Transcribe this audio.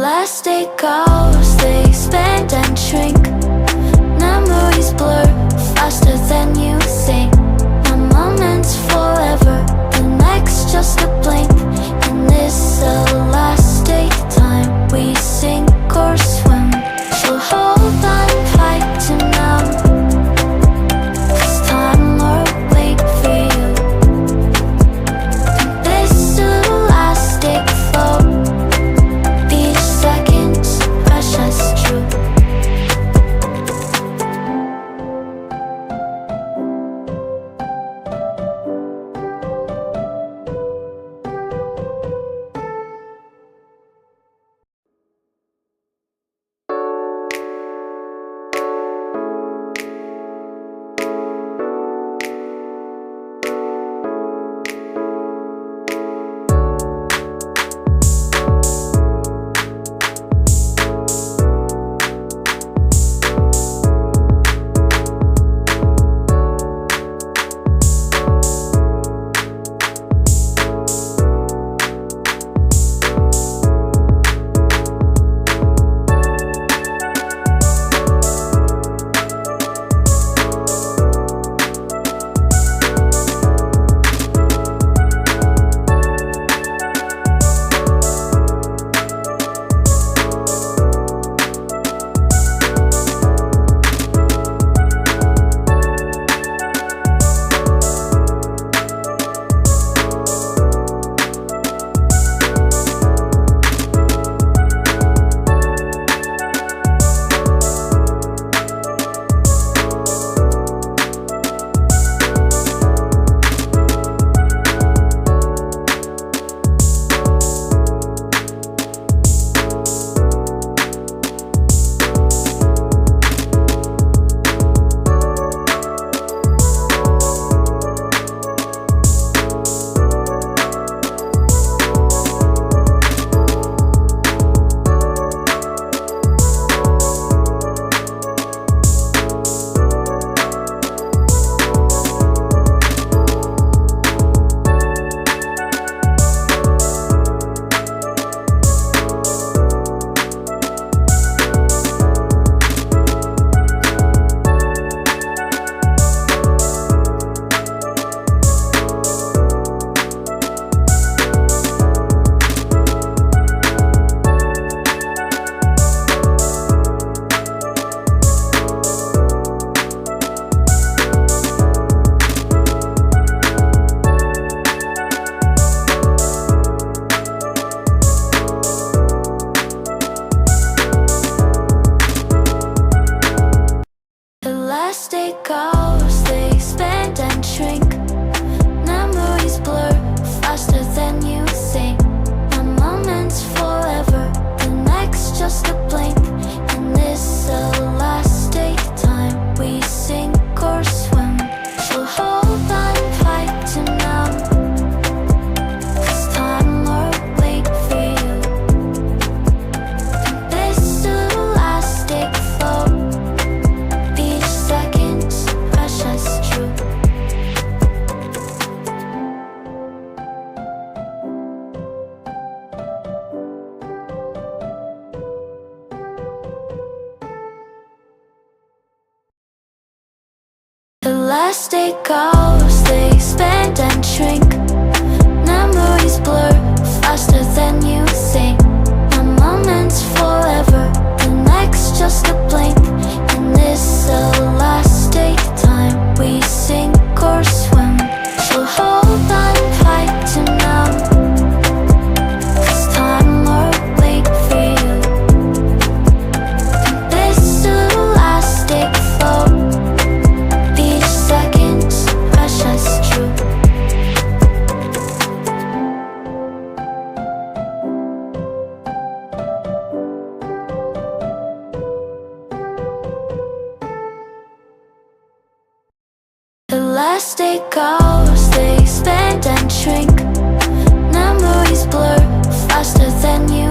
Elastic goes, they expand and shrink. Memories blur faster than you think. One moment's forever, the next just a blink. In this elastic time, we sink or swim. So hold on tight to now, 'cause time will wait for you. This elastic flow, each second's precious true. Elastic goes, they expand and shrink. Memories blur faster than you think. One moment's forever, the next just a blink. In this elastic time, we sink or swim. So hold on tight to now, 'cause time will wait for you. This elastic flow, each second's precious true. Elastic goes, they expand and shrink. Memories blur faster than you think. One moment's forever, the next just a blink. In this elastic time, we sink or swim. So hold on tight to now, 'cause time will wait for you. This elastic flow, each second's precious true. Elastic goes, they expand and shrink. Memories blur faster than you